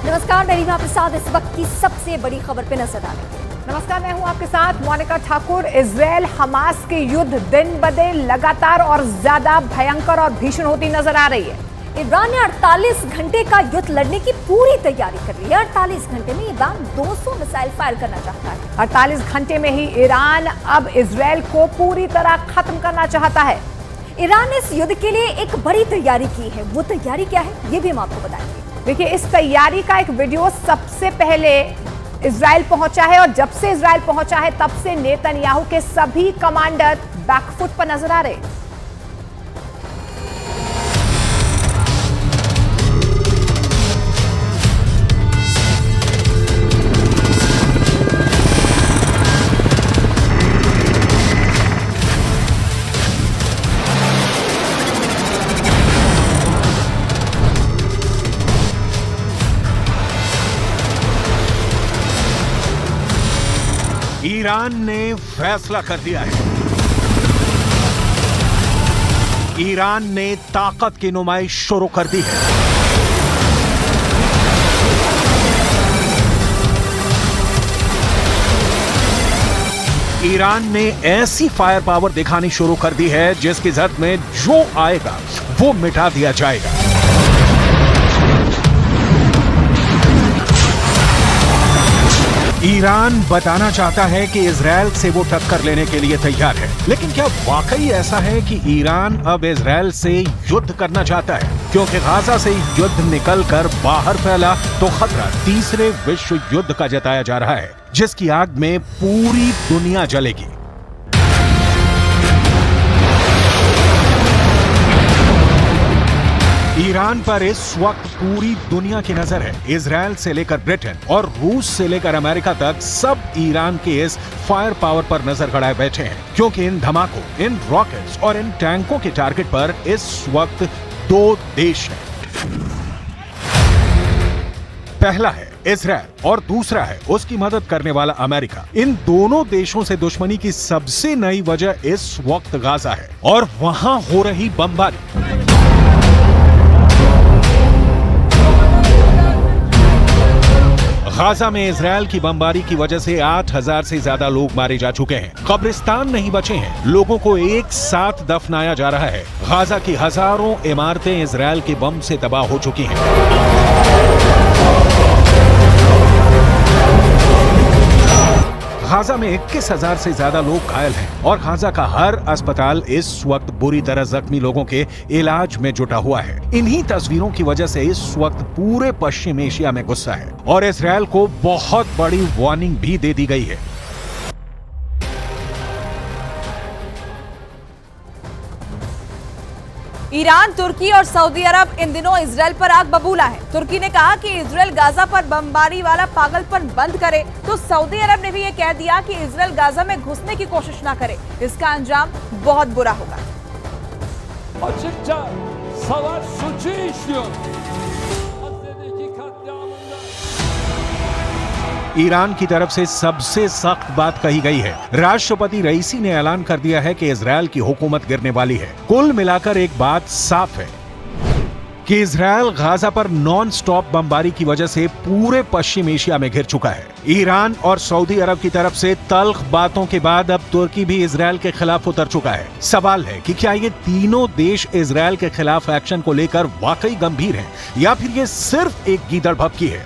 नमस्कार, मैं रीमा प्रसाद इस वक्त की सबसे बड़ी खबर पे नजर डालेंगे। नमस्कार, मैं हूं आपके साथ मोनिका ठाकुर। इजराइल हमास की युद्ध दिन ब दिन लगातार और ज्यादा भयंकर और भीषण होती नजर आ रही है। ईरान ने 48 घंटे का युद्ध लड़ने की पूरी तैयारी कर ली है। 48 घंटे में ईरान 200 मिसाइल फायर करना चाहता है। 48 घंटे में ही ईरान अब इजराइल को पूरी तरह खत्म करना चाहता है। ईरान ने इस युद्ध के लिए एक बड़ी तैयारी की है। वो तैयारी क्या है, ये भी हम आपको बताएंगे। देखिए, इस तैयारी का एक वीडियो सबसे पहले इजराइल पहुंचा है और जब से इजराइल पहुंचा है तब से नेतन्याहू के सभी कमांडर बैकफुट पर नजर आ रहे हैं। ईरान ने फैसला कर दिया है। ईरान ने ताकत की नुमाइश शुरू कर दी है। ईरान ने ऐसी फायर पावर दिखानी शुरू कर दी है जिसकी जद में जो आएगा वो मिटा दिया जाएगा। ईरान बताना चाहता है कि इजराइल से वो टक्कर लेने के लिए तैयार है, लेकिन क्या वाकई ऐसा है कि ईरान अब इजराइल से युद्ध करना चाहता है? क्योंकि गाजा से युद्ध निकलकर बाहर फैला तो खतरा तीसरे विश्व युद्ध का जताया जा रहा है, जिसकी आग में पूरी दुनिया जलेगी। ईरान पर इस वक्त पूरी दुनिया की नजर है। इजराइल से लेकर ब्रिटेन और रूस से लेकर अमेरिका तक सब ईरान के इस फायर पावर पर नजर गड़ाए बैठे हैं, क्योंकि इन धमाकों, इन रॉकेट्स और इन टैंकों के टारगेट पर इस वक्त दो देश हैं। पहला है इजराइल और दूसरा है उसकी मदद करने वाला अमेरिका। इन दोनों देशों से दुश्मनी की सबसे नई वजह इस वक्त गाजा है और वहां हो रही बमबारी। गाजा में इजराइल की बमबारी की वजह से 8,000 से ज्यादा लोग मारे जा चुके हैं। कब्रिस्तान नहीं बचे हैं। लोगों को एक साथ दफनाया जा रहा है। गाजा की हजारों इमारतें इजराइल के बम से तबाह हो चुकी हैं। गाजा में 21,000 से ज्यादा लोग घायल हैं और गाजा का हर अस्पताल इस वक्त बुरी तरह जख्मी लोगों के इलाज में जुटा हुआ है। इन्हीं तस्वीरों की वजह से इस वक्त पूरे पश्चिम एशिया में गुस्सा है और इजराइल को बहुत बड़ी वार्निंग भी दे दी गई है। ईरान, तुर्की और सऊदी अरब इन दिनों इजराइल पर आग बबूला है। तुर्की ने कहा कि इजराइल गाजा पर बमबारी वाला पागलपन बंद करे, तो सऊदी अरब ने भी ये कह दिया कि इजराइल गाजा में घुसने की कोशिश ना करे। इसका अंजाम बहुत बुरा होगा। ईरान की तरफ से सबसे सख्त बात कही गई है। राष्ट्रपति रईसी ने ऐलान कर दिया है कि इजराइल की हुकूमत गिरने वाली है। कुल मिलाकर एक बात साफ है कि इजराइल गाजा पर नॉन स्टॉप बमबारी की वजह से पूरे पश्चिम एशिया में घिर चुका है। ईरान और सऊदी अरब की तरफ से तल्ख बातों के बाद अब तुर्की भी इजराइल के खिलाफ उतर चुका है। सवाल है कि क्या ये तीनों देश इजराइल के खिलाफ एक्शन को लेकर वाकई गंभीर हैं या फिर ये सिर्फ एक गीदड़ भभकी है?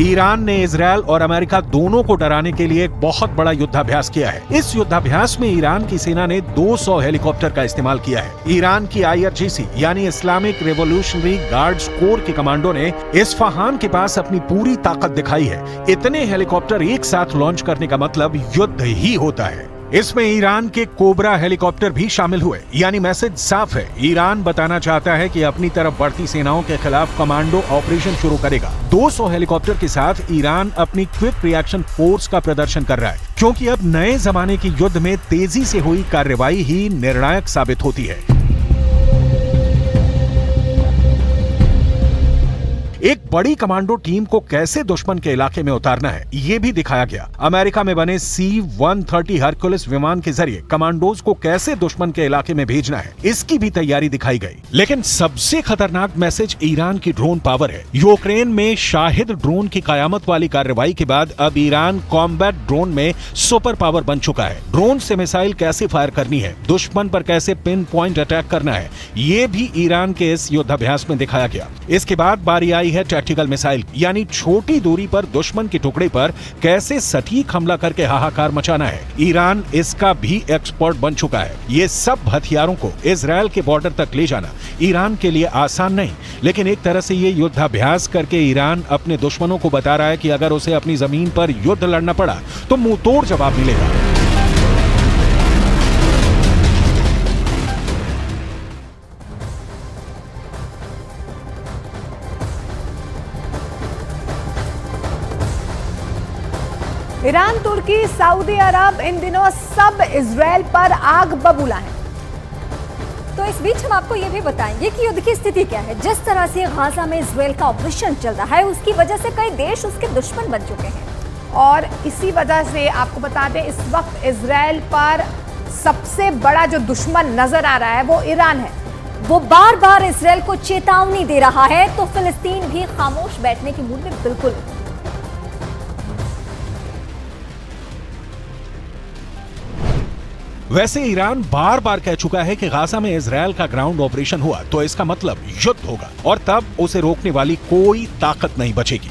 ईरान ने इजराइल और अमेरिका दोनों को डराने के लिए एक बहुत बड़ा युद्धाभ्यास किया है। इस युद्धाभ्यास में ईरान की सेना ने 200 हेलीकॉप्टर का इस्तेमाल किया है। ईरान की IRGC यानी इस्लामिक रेवोल्यूशनरी गार्ड्स कोर के कमांडो ने इस्फहान के पास अपनी पूरी ताकत दिखाई है। इतने हेलीकॉप्टर एक साथ लॉन्च करने का मतलब युद्ध ही होता है। इसमें ईरान के कोबरा हेलीकॉप्टर भी शामिल हुए। यानी मैसेज साफ है, ईरान बताना चाहता है कि अपनी तरफ बढ़ती सेनाओं के खिलाफ कमांडो ऑपरेशन शुरू करेगा। 200 हेलीकॉप्टर के साथ ईरान अपनी क्विक रिएक्शन फोर्स का प्रदर्शन कर रहा है, क्योंकि अब नए जमाने की युद्ध में तेजी से हुई कार्रवाई ही निर्णायक साबित होती है। एक बड़ी कमांडो टीम को कैसे दुश्मन के इलाके में उतारना है, यह भी दिखाया गया। अमेरिका में बने C-130 हरक्युलिस विमान के जरिए कमांडोज को कैसे दुश्मन के इलाके में भेजना है, इसकी भी तैयारी दिखाई गई। लेकिन सबसे खतरनाक मैसेज ईरान की ड्रोन पावर है। यूक्रेन में शाहिद ड्रोन की कयामत वाली कार्रवाई के बाद अब ईरान कॉम्बैट ड्रोन में सुपर पावर बन चुका है। ड्रोन से मिसाइल कैसे फायर करनी है, दुश्मन पर कैसे पिन पॉइंट अटैक करना है, यह भी ईरान के इस युद्धाभ्यास में दिखाया गया। इसके बाद बारी आई है टैक्टिकल मिसाइल, यानी छोटी दूरी पर दुश्मन के टुकड़े पर कैसे सटीक हमला करके हाहाकार मचाना है। ईरान इसका भी एक्सपर्ट बन चुका है। ये सब हथियारों को इजराइल के बॉर्डर तक ले जाना ईरान के लिए आसान नहीं, लेकिन एक तरह से ये युद्धाभ्यास करके ईरान अपने दुश्मनों को बता रहा है कि अगर उसे अपनी जमीन पर युद्ध लड़ना पड़ा तो मुंह तोड़ जवाब मिलेगा। ईरान, तुर्की, सऊदी अरब इन दिनों सब इजराइल पर आग बबूला है। तो इस बीच हम आपको ये भी बताएंगे कि युद्ध की स्थिति क्या है। जिस तरह से गाजा में इजराइल का ऑपरेशन चल रहा है, उसकी वजह से कई देश उसके दुश्मन बन चुके हैं। और इसी वजह से आपको बता दें, इस वक्त इजराइल पर सबसे बड़ा जो दुश्मन नजर आ रहा है वो ईरान है। वो बार बार इजराइल को चेतावनी दे रहा है, तो फिलिस्तीन भी खामोश बैठने के मूड में बिल्कुल नहीं। वैसे ईरान बार बार कह चुका है कि गाजा में इजराइल का ग्राउंड ऑपरेशन हुआ तो इसका मतलब युद्ध होगा, और तब उसे रोकने वाली कोई ताकत नहीं बचेगी।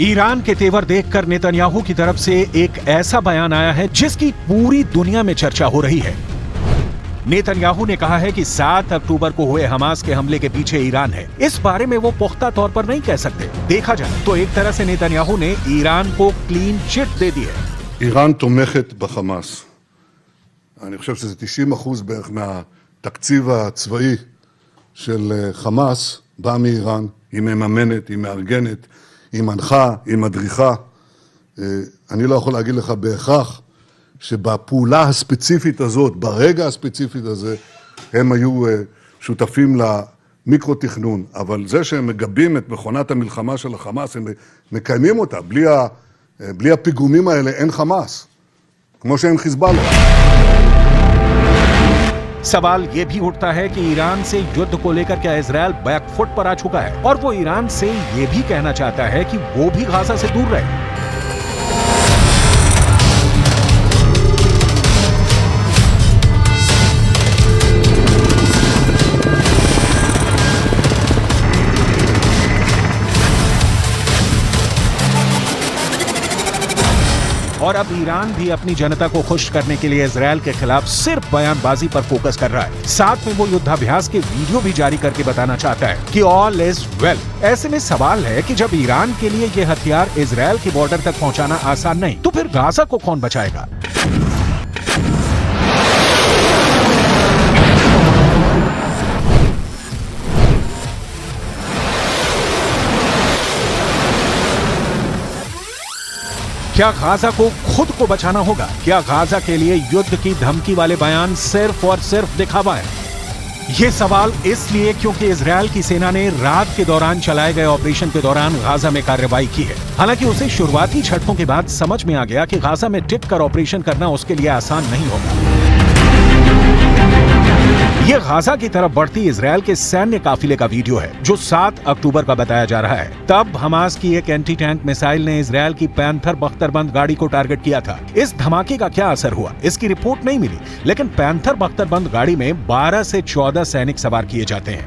ईरान के तेवर देखकर नेतन्याहू की तरफ से एक ऐसा बयान आया है जिसकी पूरी दुनिया में चर्चा हो रही है। नेतन्याहू ने कहा है कि 7 अक्टूबर को हुए हमास के हमले के पीछे ईरान है। इस बारे में वो पुख्ता तौर पर नहीं कह सकते। देखा जाए तो एक तरह से नेतन्याहू ने ईरान को क्लीन चिट दे दी है। איראן תומכת בחמאס. אני חושב שזה 90% בערך מהתקציב הצבאי של חמאס בא מאיראן. היא מממנת, היא מארגנת, היא מנחה, היא מדריכה. אני לא יכול להגיד לך בהכרח שבפעולה הספציפית הזאת, ברגע הספציפית הזה, הם היו שותפים למיקרו-תכנון. אבל זה שהם מגבים את מכונת המלחמה של החמאס, הם מקיימים אותה. בלי הפיגומים האלה אין חמאס, כמו שאין חיזבאללה. सवाल ये भी उठता है कि ईरान से युद्ध को लेकर क्या इजराइल बैकफुट पर आ चुका है, और वो ईरान से ये भी कहना चाहता है कि वो भी गाजा से दूर रहे। और अब ईरान भी अपनी जनता को खुश करने के लिए इजराइल के खिलाफ सिर्फ बयानबाजी पर फोकस कर रहा है। साथ में वो युद्धाभ्यास के वीडियो भी जारी करके बताना चाहता है कि ऑल इज वेल। ऐसे में सवाल है कि जब ईरान के लिए ये हथियार इजराइल के बॉर्डर तक पहुंचाना आसान नहीं, तो फिर गाजा को कौन बचाएगा? क्या गाजा को खुद को बचाना होगा? क्या गाजा के लिए युद्ध की धमकी वाले बयान सिर्फ और सिर्फ दिखावा है? ये सवाल इसलिए क्योंकि इजराइल की सेना ने रात के दौरान चलाए गए ऑपरेशन के दौरान गाजा में कार्रवाई की है। हालांकि उसे शुरुआती झटकों के बाद समझ में आ गया कि गाजा में टिक कर ऑपरेशन करना उसके लिए आसान नहीं होगा। ये गाजा की तरफ बढ़ती इजराइल के सैन्य काफिले का वीडियो है जो 7 अक्टूबर का बताया जा रहा है। तब हमास की एक एंटी टैंक मिसाइल ने इजराइल की पैंथर बख्तरबंद गाड़ी को टारगेट किया था। इस धमाके का क्या असर हुआ, इसकी रिपोर्ट नहीं मिली, लेकिन पैंथर बख्तरबंद गाड़ी में 12 से 14 सैनिक सवार किए जाते हैं।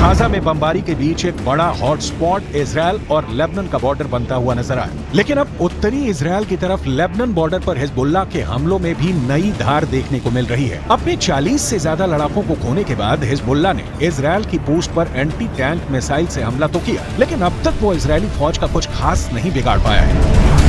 गाजा में बमबारी के बीच एक बड़ा हॉटस्पॉट इजरायल और लेबनान का बॉर्डर बनता हुआ नजर आया, लेकिन अब उत्तरी इजरायल की तरफ लेबनान बॉर्डर पर हिजबुल्लाह के हमलों में भी नई धार देखने को मिल रही है। अपने 40 से ज्यादा लड़ाकों को खोने के बाद हिजबुल्लाह ने इजरायल की पोस्ट पर एंटी टैंक मिसाइल से हमला तो किया, लेकिन अब तक वो इजरायली फौज का कुछ खास नहीं बिगाड़ पाया है।